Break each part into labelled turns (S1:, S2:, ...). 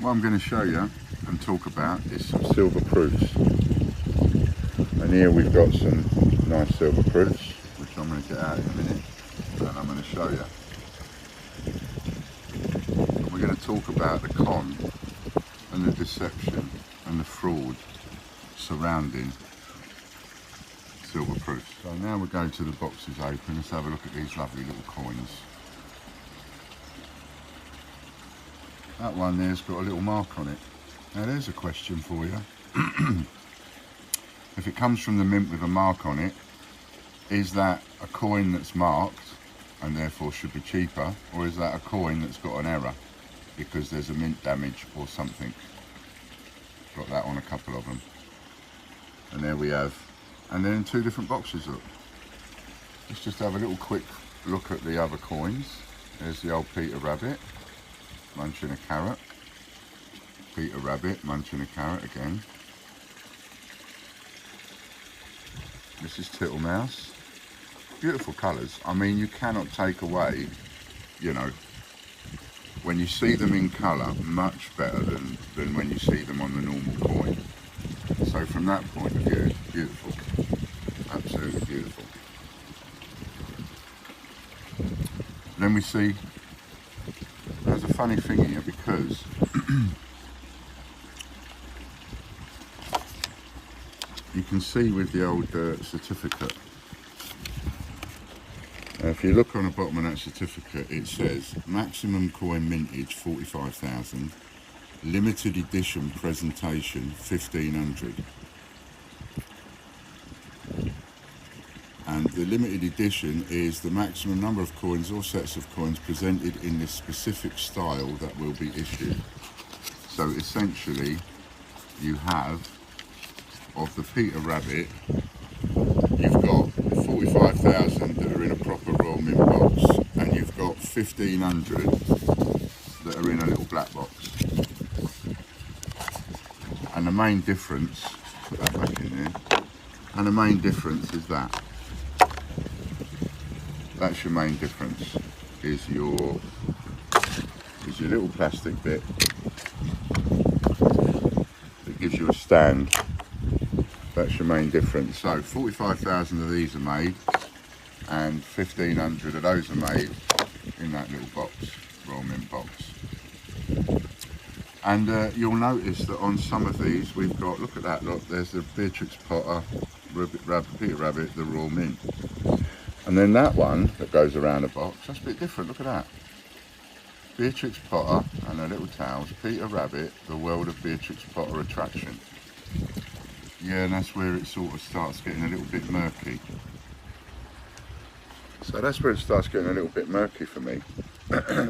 S1: What I'm going to show you and talk about is some silver proofs. And here we've got some nice silver proofs, which I'm going to get out in a minute and I'm going to show you. And we're going to talk about the con and the deception and the fraud surrounding silver proofs. So now we're going to the boxes open. Let's have a look at these lovely little coins. That one there's got a little mark on it. Now there's a question for you. If it comes from the mint with a mark on it, is that a coin that's marked and therefore should be cheaper, or is that a coin that's got an error because there's a mint damage or something? Got that on a couple of them. And there we have, and then in two different boxes, look. Let's just have a little quick look at the other coins. There's the old Peter Rabbit munching a carrot. Peter Rabbit munching a carrot again. This is Tittle-Mouse. Beautiful colours. I mean, you cannot take away, you know, when you see them in colour, much better than when you see them on the normal coin. So from that point of view, beautiful. Absolutely beautiful. Then we see, there's a funny thing here because you can see with the old certificate, if you look on the bottom of that certificate, it says maximum coin mintage 45,000, limited edition presentation 1,500. And the limited edition is the maximum number of coins or sets of coins presented in this specific style that will be issued. So essentially you have, of the Peter Rabbit, you've got 45,000 that are in a proper Royal Mint box, and you've got 1,500 that are in a little black box. And the main difference, put that back in there, and the main difference is that. That's your main difference, is your little plastic bit that gives you a stand. That's your main difference. So 45,000 of these are made, and 1,500 of those are made in that little box, Royal Mint box. And you'll notice that on some of these we've got, look at that, look, there's the Beatrix Potter, Peter Rabbit, the Royal Mint. And then that one that goes around the box, that's a bit different, look at that. Beatrix Potter and her little towels, Peter Rabbit, the World of Beatrix Potter attraction. Yeah, and that's where it sort of starts getting a little bit murky. So that's where it starts getting a little bit murky for me,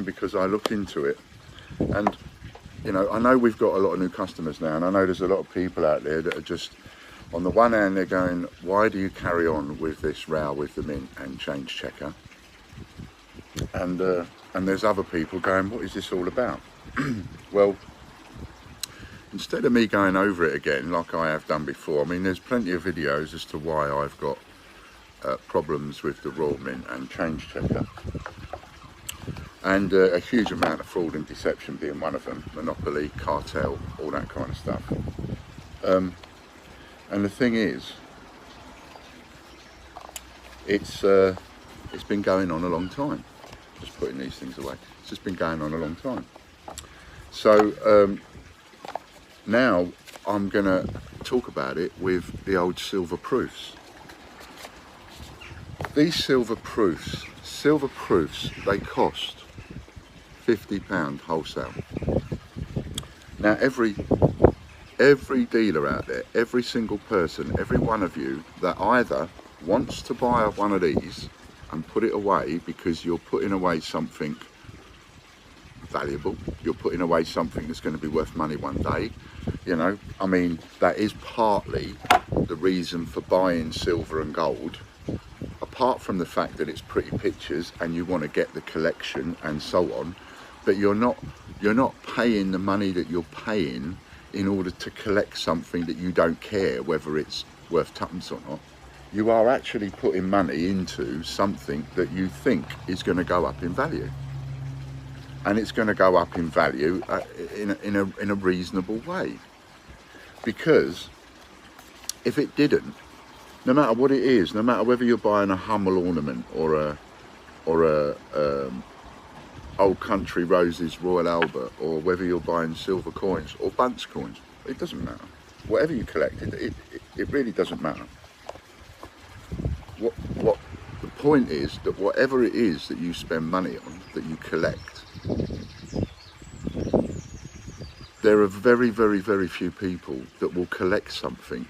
S1: because I look into it, and you know, I know we've got a lot of new customers now, and I know there's a lot of people out there that are just, on the one hand they're going, why do you carry on with this row with the mint and change checker? And there's other people going, what is this all about? Well, instead of me going over it again like I have done before, I mean, there's plenty of videos as to why I've got problems with the Royal Mint and change checker, and a huge amount of fraud and deception being one of them, monopoly, cartel, all that kind of stuff. And the thing is, it's been going on a long time. Just putting these things away. It's just been going on a long time. So now I'm going to talk about it with the old silver proofs. These silver proofs, they cost £50 wholesale. Now every dealer out there, every single person, every one of you that either wants to buy one of these and put it away because you're putting away something valuable, you're putting away something that's going to be worth money one day, you know, I mean, that is partly the reason for buying silver and gold, apart from the fact that it's pretty pictures and you want to get the collection and so on, but you're not paying the money that you're paying in order to collect something that you don't care whether it's worth tuppence or not. You are actually putting money into something that you think is going to go up in value. and it's going to go up in value in a reasonable way. Because if it didn't, no matter what it is, no matter whether you're buying a Hummel ornament or a Old Country Roses Royal Albert, or whether you're buying silver coins or Bunce coins, it doesn't matter. Whatever you collect, it really doesn't matter. What the point is, that whatever it is that you spend money on, that you collect, there are very, very, very few people that will collect something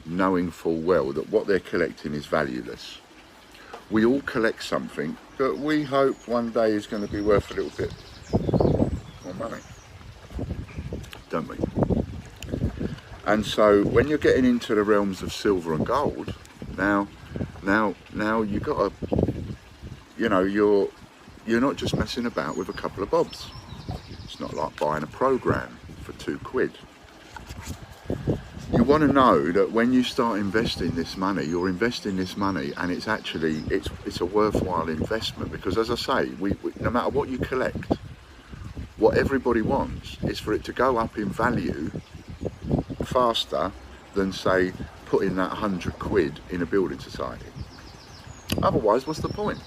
S1: knowing full well that what they're collecting is valueless. We all collect something that we hope one day is going to be worth a little bit more money, don't we? And so when you're getting into the realms of silver and gold, now you got to, you know, you're not just messing about with a couple of bobs. It's not like buying a program for £2. You want to know that when you start investing this money, you're investing this money, and it's actually it's a worthwhile investment, because, as I say, we no matter what you collect, what everybody wants is for it to go up in value faster than, say, putting that £100 in a building society. Otherwise, what's the point?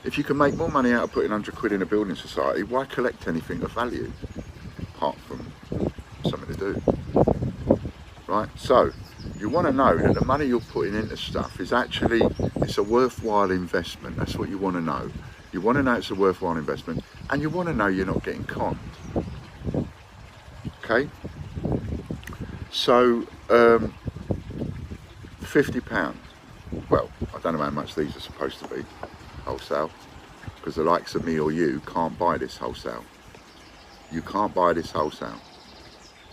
S1: If you can make more money out of putting £100 in a building society, why collect anything of value apart from something to do? Right? So you want to know that the money you're putting into stuff is actually, it's a worthwhile investment. That's what you want to know. You want to know it's a worthwhile investment, and you want to know you're not getting conned. Okay? So £50. Well, I don't know how much these are supposed to be wholesale, because the likes of me or you can't buy this wholesale. You can't buy this wholesale.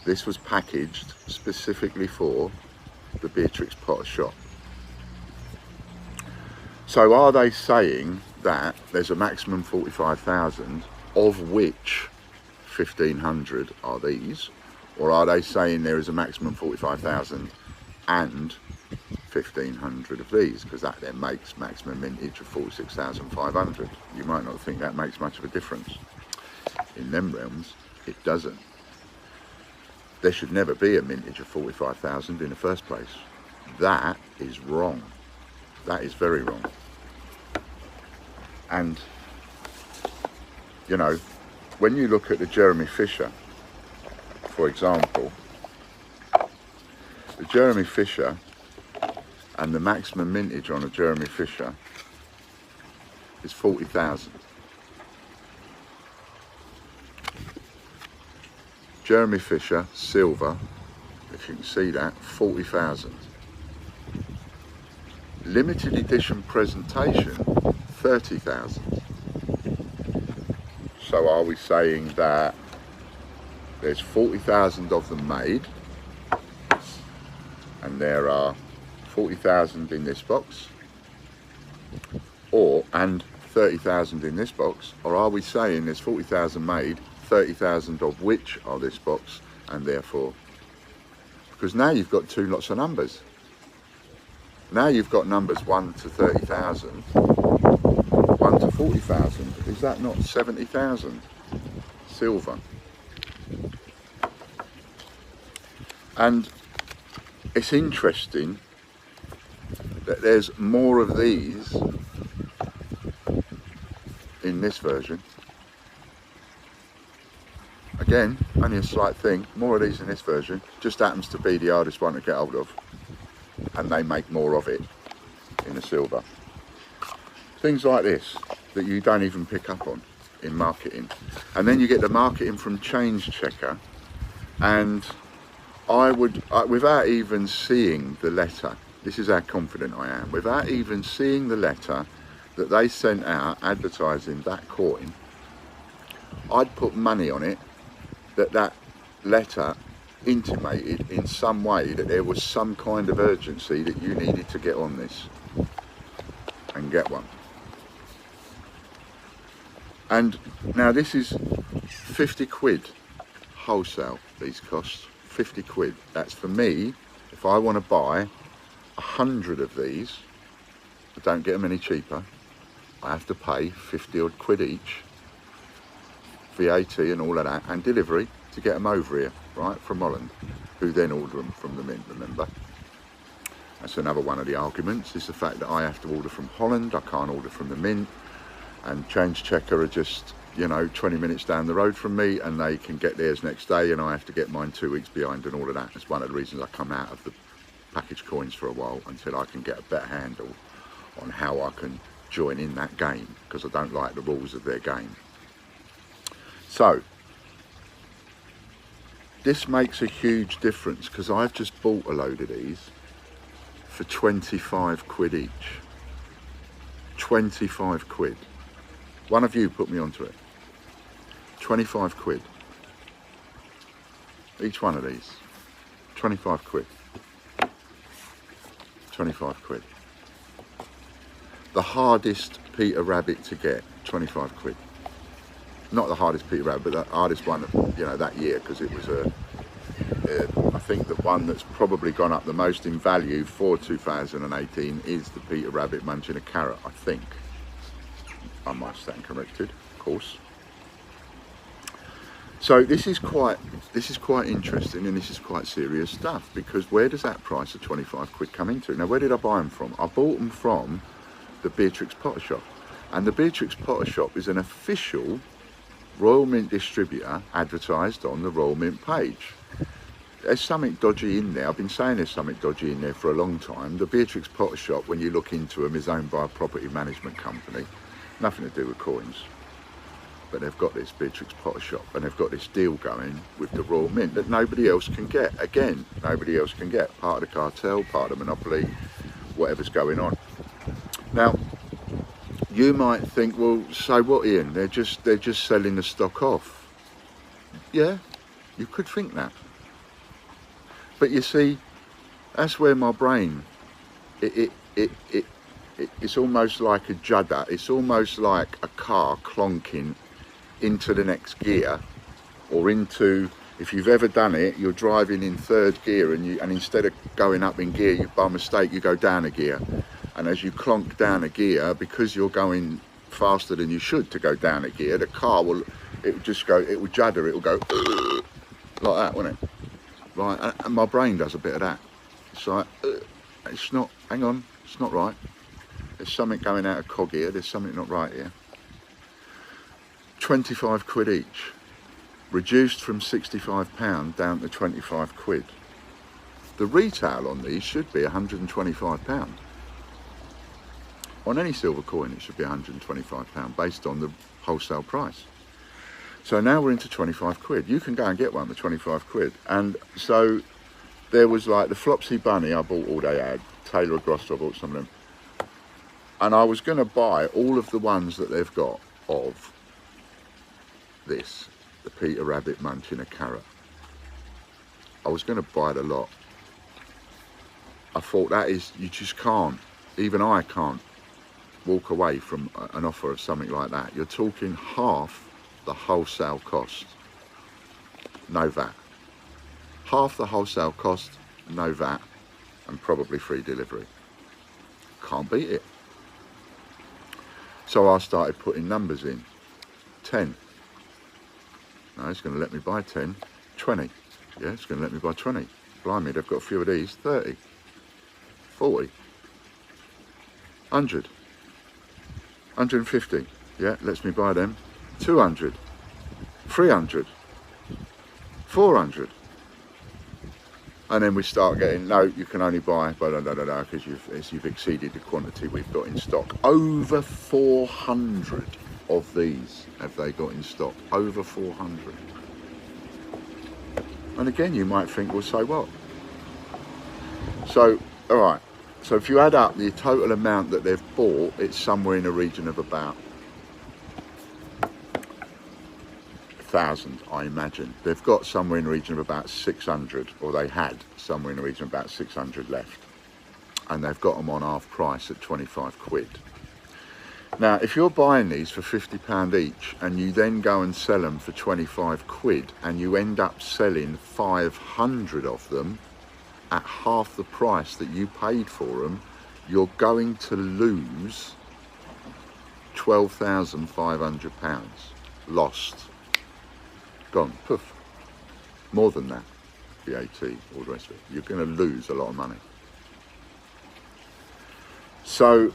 S1: This was packaged specifically for the Beatrix Potter shop. So are they saying that there's a maximum 45,000, of which 1,500 are these? Or are they saying there is a maximum 45,000 and 1,500 of these? Because that then makes maximum mintage of 46,500. You might not think that makes much of a difference. In them realms, it doesn't. There should never be a mintage of 45,000 in the first place. That is wrong. That is very wrong. And, you know, when you look at the Jeremy Fisher, for example, the Jeremy Fisher and the maximum mintage on a Jeremy Fisher is 40,000. Jeremy Fisher, silver, if you can see that, 40,000. Limited edition presentation, 30,000. So are we saying that there's 40,000 of them made, and there are 40,000 in this box, and 30,000 in this box? Or are we saying there's 40,000 made, 30,000 of which are this box, and therefore, because now you've got two lots of numbers. Now you've got numbers 1 to 30,000, 1 to 40,000. Is that not 70,000 silver? And it's interesting that there's more of these in this version. Again, only a slight thing, more of these in this version, just happens to be the hardest one to get hold of, and they make more of it in the silver. Things like this that you don't even pick up on in marketing. And then you get the marketing from Change Checker, and I would, without even seeing the letter, this is how confident I am, without even seeing the letter that they sent out advertising that coin, I'd put money on it that that letter intimated in some way that there was some kind of urgency that you needed to get on this and get one. And now this is 50 quid wholesale, these costs, 50 quid. That's for me, if I want to buy 100 of these, I don't get them any cheaper, I have to pay 50 odd quid each VAT and all of that, and delivery to get them over here, right, from Holland, who then order them from the mint, remember? That's another one of the arguments, is the fact that I have to order from Holland, I can't order from the mint, and Change Checker are just, you know, 20 minutes down the road from me, and they can get theirs next day, and I have to get mine 2 weeks behind and all of that. That's one of the reasons I come out of the packaged coins for a while, until I can get a better handle on how I can join in that game, because I don't like the rules of their game. So this makes a huge difference, because I've just bought a load of these for 25 quid each. 25 quid. One of you put me onto it. 25 quid. Each one of these. 25 quid. 25 quid. The hardest Peter Rabbit to get, 25 quid. Not the hardest Peter Rabbit, but the hardest one, you know, that year, because it was I think the one that's probably gone up the most in value for 2018 is the Peter Rabbit munching a carrot, I think. I might stand corrected, of course. So this is quite interesting, and this is quite serious stuff, because where does that price of 25 quid come into? Now, where did I buy them from? I bought them from the Beatrix Potter Shop, and the Beatrix Potter Shop is an official Royal Mint distributor advertised on the Royal Mint page. There's something dodgy in there. I've been saying there's something dodgy in there for a long time. The Beatrix Potter Shop, when you look into them, is owned by a property management company. Nothing to do with coins. But they've got this Beatrix Potter Shop, and they've got this deal going with the Royal Mint that nobody else can get. Again, nobody else can get. Part of the cartel, part of the monopoly, whatever's going on. Now, you might think, well, so what, Ian? They're just selling the stock off. Yeah, you could think that. But you see, that's where my brain, it's almost like a judder. It's almost like a car clonking into the next gear, or into, if you've ever done it, you're driving in third gear, and instead of going up in gear, by mistake, you go down a gear. And as you clonk down a gear, because you're going faster than you should to go down a gear, the car will, it will just go, it will judder, it will go like that, won't it? Right, and my brain does a bit of that. It's like, it's not, hang on, it's not right. There's something going out of cog here, there's something not right here. 25 quid each, reduced from £65 down to 25 quid. The retail on these should be £125. On any silver coin, it should be £125 based on the wholesale price. So now we're into 25 quid. You can go and get one for 25 quid. And so there was like the Flopsy Bunny, I bought all they had. Taylor & Grosser, I bought some of them. And I was going to buy all of the ones that they've got of this, the Peter Rabbit munching a carrot. I was going to buy the lot. I thought, that is, you just can't, even I can't walk away from an offer of something like that. You're talking half the wholesale cost, no VAT. Half the wholesale cost, no VAT, and probably free delivery. Can't beat it. So I started putting numbers in. 10. No, it's going to let me buy 10. 20. Yeah, it's going to let me buy 20. Blimey, they've got a few of these. 30. 40. 100. 150. Yeah, lets me buy them. 200. 300. 400. And then we start getting, no, you can only buy, because you've exceeded the quantity we've got in stock. Over 400 of these have they got in stock. Over 400. And again, you might think, well, so what? So, all right. So if you add up the total amount that they've bought, it's somewhere in the region of about 1,000, I imagine. They've got somewhere in the region of about 600, or they had somewhere in the region of about 600 left. And they've got them on half price at 25 quid. Now, if you're buying these for £50 each, and you then go and sell them for 25 quid, and you end up selling 500 of them at half the price that you paid for them, you're going to lose £12,500 lost. gone, poof. More than that, VAT, all the rest of it. You're going to lose a lot of money. So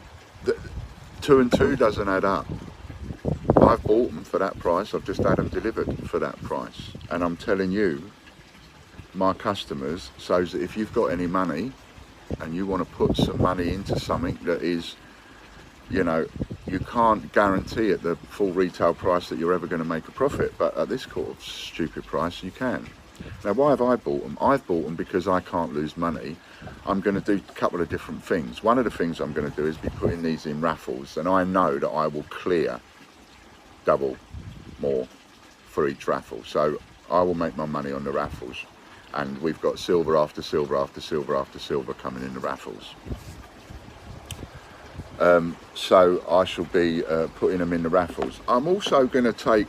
S1: 2 and 2 doesn't add up. I've bought them for that price. I've just had them delivered for that price. And I'm telling you, my customers, so that if you've got any money and you want to put some money into something that is, you know, you can't guarantee at the full retail price that you're ever going to make a profit, but at this sort of stupid price you can. Now, why have I bought them? I've bought them because I can't lose money. I'm going to do a couple of different things. One of the things I'm going to do is be putting these in raffles, and I know that I will clear double more for each raffle. So I will make my money on the raffles, and we've got silver after silver after silver after silver coming in the raffles. So I shall be putting them in the raffles. I'm also going to take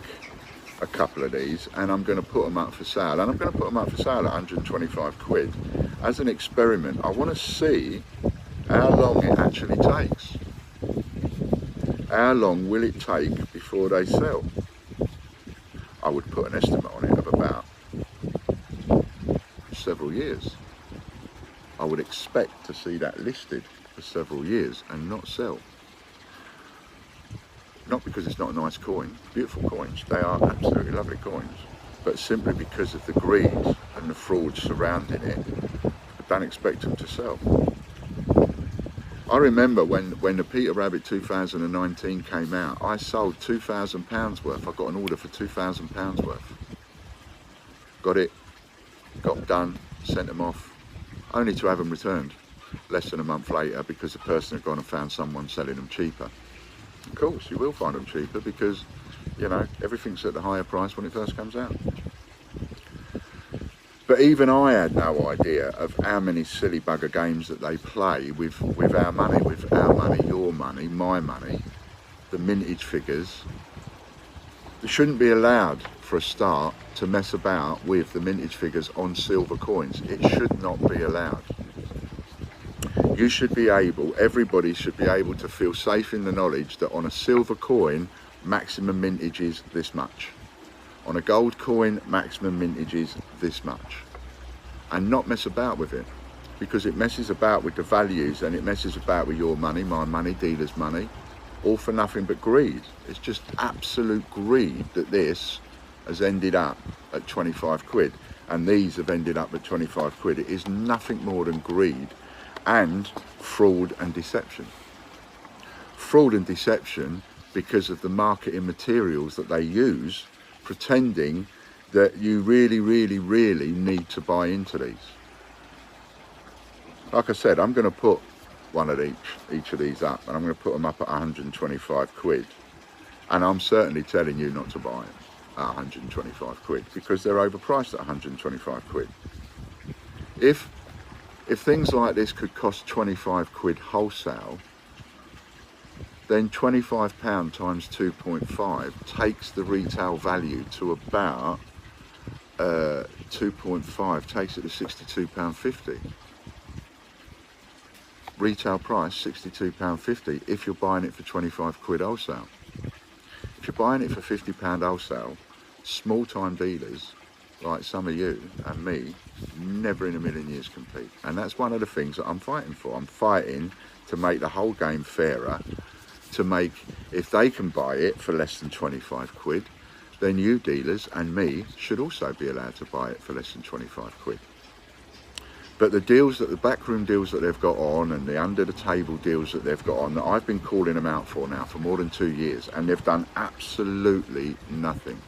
S1: a couple of these and I'm going to put them up for sale, and I'm going to put them up for sale at 125 quid as an experiment. I want to see how long it actually takes. How long will it take before they sell? I would put an estimate on it of about several years. I would expect to see that listed for several years and not sell. Not because it's not a nice coin, beautiful coins, they are absolutely lovely coins, but simply because of the greed and the fraud surrounding it, I don't expect them to sell. I remember when the Peter Rabbit 2019 came out, I sold £2,000 worth. I got an order for £2,000 worth. Got it, got done, sent them off, only to have them returned less than a month later because the person had gone and found someone selling them cheaper. Of course, you will find them cheaper because, you know, everything's at the higher price when it first comes out. But even I had no idea of how many silly bugger games that they play with our money, your money, my money, the mintage figures. They shouldn't be allowed, for a start, to mess about with the mintage figures on silver coins. It should not be allowed. You should be able, everybody should be able to feel safe in the knowledge that on a silver coin, maximum mintage is this much. On a gold coin, maximum mintage is this much. And not mess about with it, because it messes about with the values and it messes about with your money, my money, dealer's money, all for nothing but greed. It's just absolute greed that this has ended up at 25 quid and these have ended up at 25 quid. It is nothing more than greed and fraud and deception. Fraud and deception because of the marketing materials that they use, pretending that you really, really, really need to buy into these. Like I said, I'm going to put one of each of these up, and I'm going to put them up at 125 quid. And I'm certainly telling you not to buy them at 125 quid because they're overpriced at 125 quid. If things like this could cost 25 quid wholesale, then £25 times 2.5 takes the retail value to about 2.5, takes it to £62.50. Retail price £62.50 if you're buying it for 25 quid wholesale. If you're buying it for £50 wholesale, small time dealers like some of you and me never in a million years compete. And that's one of the things that I'm fighting for. I'm fighting to make the whole game fairer, to make, if they can buy it for less than 25 quid, then you dealers and me should also be allowed to buy it for less than 25 quid. But the deals, that the backroom deals that they've got on and the under the table deals that they've got on, that I've been calling them out for now for more than 2 years, and they've done absolutely nothing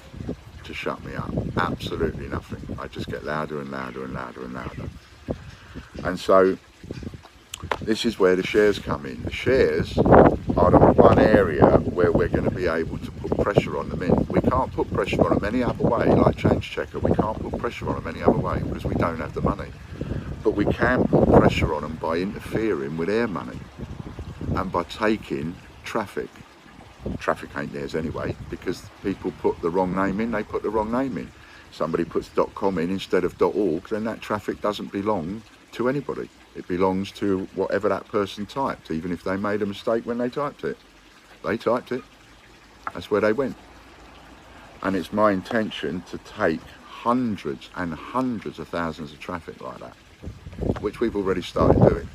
S1: to shut me up. Absolutely nothing. I just get louder and louder and louder and louder. And so this is where the shares come in. The shares are the one area where we're going to be able to put pressure on them in. We can't put pressure on them any other way, like Change Checker. We can't put pressure on them any other way because we don't have the money. But we can put pressure on them by interfering with their money and by taking traffic. Traffic ain't theirs anyway, because people put the wrong name in, they put the wrong name in. Somebody puts .com in instead of .org, then that traffic doesn't belong to anybody. It belongs to whatever that person typed, even if they made a mistake when they typed it. They typed it. That's where they went. And it's my intention to take hundreds and hundreds of thousands of traffic like that, which we've already started doing.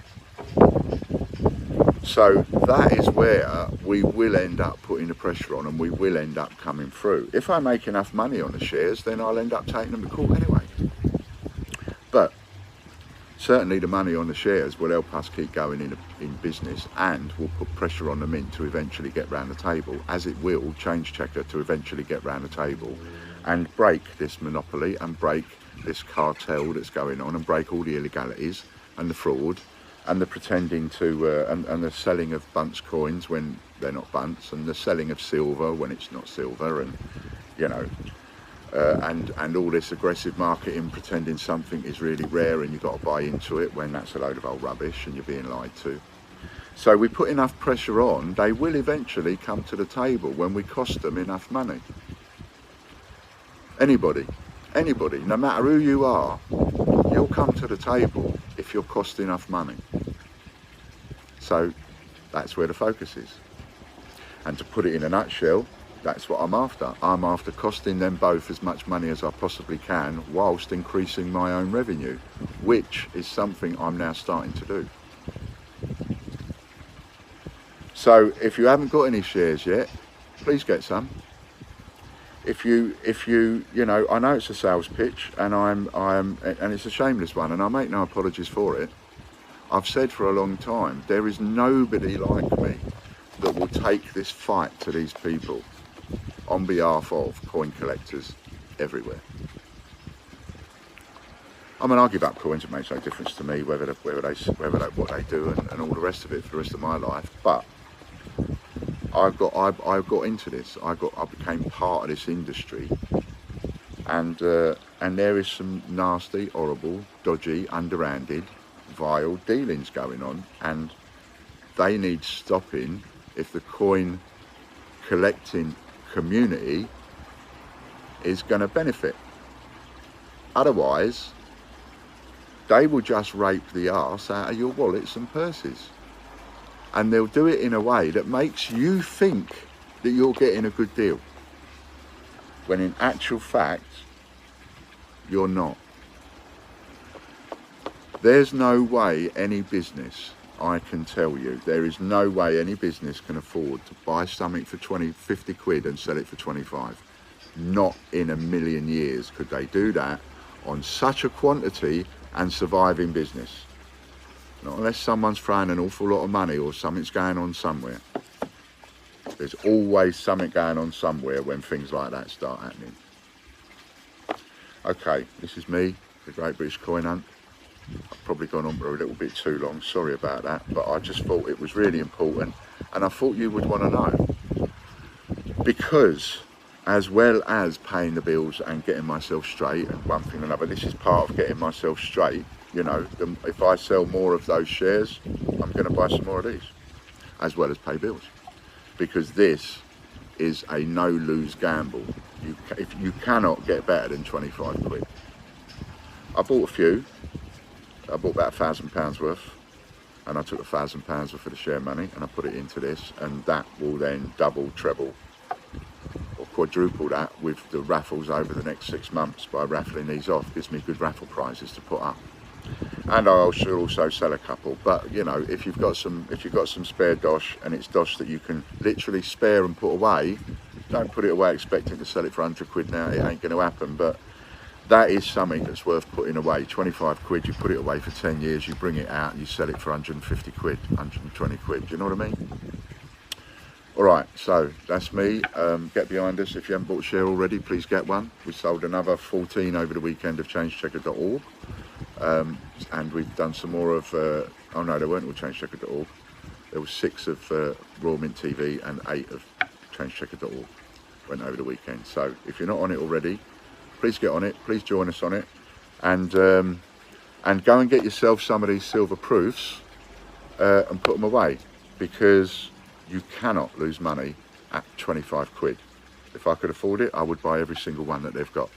S1: So that is where we will end up putting the pressure on, and we will end up coming through. If I make enough money on the shares, then I'll end up taking them to court anyway. But certainly the money on the shares will help us keep going in business, and will put pressure on the mint to eventually get round the table, as it will Change Checker to eventually get round the table and break this monopoly and break this cartel that's going on, and break all the illegalities and the fraud and the pretending to and the selling of bunts coins when they're not bunts, and the selling of silver when it's not silver, and you know, and all this aggressive marketing, pretending something is really rare and you've got to buy into it when that's a load of old rubbish and you're being lied to. So we put enough pressure on, they will eventually come to the table when we cost them enough money. Anybody, no matter who you are, you'll come to the table if you're cost enough money. So that's where the focus is. And to put it in a nutshell, that's what I'm after. I'm after costing them both as much money as I possibly can, whilst increasing my own revenue, which is something I'm now starting to do. So if you haven't got any shares yet, please get some. If you know, I know it's a sales pitch, and and it's a shameless one, and I make no apologies for it. I've said for a long time, there is nobody like me that will take this fight to these people on behalf of coin collectors everywhere. I mean, I'll give up coins, it makes no difference to me whether what they do and all the rest of it for the rest of my life. But I got into this. I became part of this industry, and there is some nasty, horrible, dodgy, underhanded, vile dealings going on, and they need stopping if the coin collecting community is going to benefit. Otherwise, they will just rape the arse out of your wallets and purses. And they'll do it in a way that makes you think that you're getting a good deal, when in actual fact, you're not. There's no way any business, I can tell you, there is no way any business can afford to buy something for 50 quid and sell it for 25. Not in a million years could they do that on such a quantity and survive in business. Not unless someone's throwing an awful lot of money or something's going on somewhere. There's always something going on somewhere when things like that start happening. Okay, this is me, the Great British Coin Hunt. I've probably gone on for a little bit too long, sorry about that, but I just thought it was really important, and I thought you would want to know. Because as well as paying the bills and getting myself straight and one thing or another, this is part of getting myself straight. You know, if I sell more of those shares, I'm going to buy some more of these, as well as pay bills. Because this is a no-lose gamble. You cannot get better than 25 quid. I bought a few. I bought about £1,000 worth, and I took £1,000 worth of the share money and I put it into this, and that will then double, treble, or quadruple that with the raffles over the next 6 months by raffling these off. Gives me good raffle prizes to put up. And I should also sell a couple, but you know, if you've got some spare dosh, and it's dosh that you can literally spare and put away, don't put it away expecting to sell it for 100 quid now. It ain't going to happen. But that is something that's worth putting away. 25 quid, you put it away for 10 years, you bring it out and you sell it for 150 quid, 120 quid. Do you know what I mean? All right, so that's me. Get behind us. If you haven't bought a share already, please get one. We sold another 14 over the weekend of changechecker.org. And we've done some more of, oh no, they weren't all changechecker.org. There was 6 of Raw Mint TV and 8 of changechecker.org went over the weekend. So if you're not on it already, please get on it, please join us on it, and go and get yourself some of these silver proofs and put them away, because you cannot lose money at 25 quid. If I could afford it, I would buy every single one that they've got.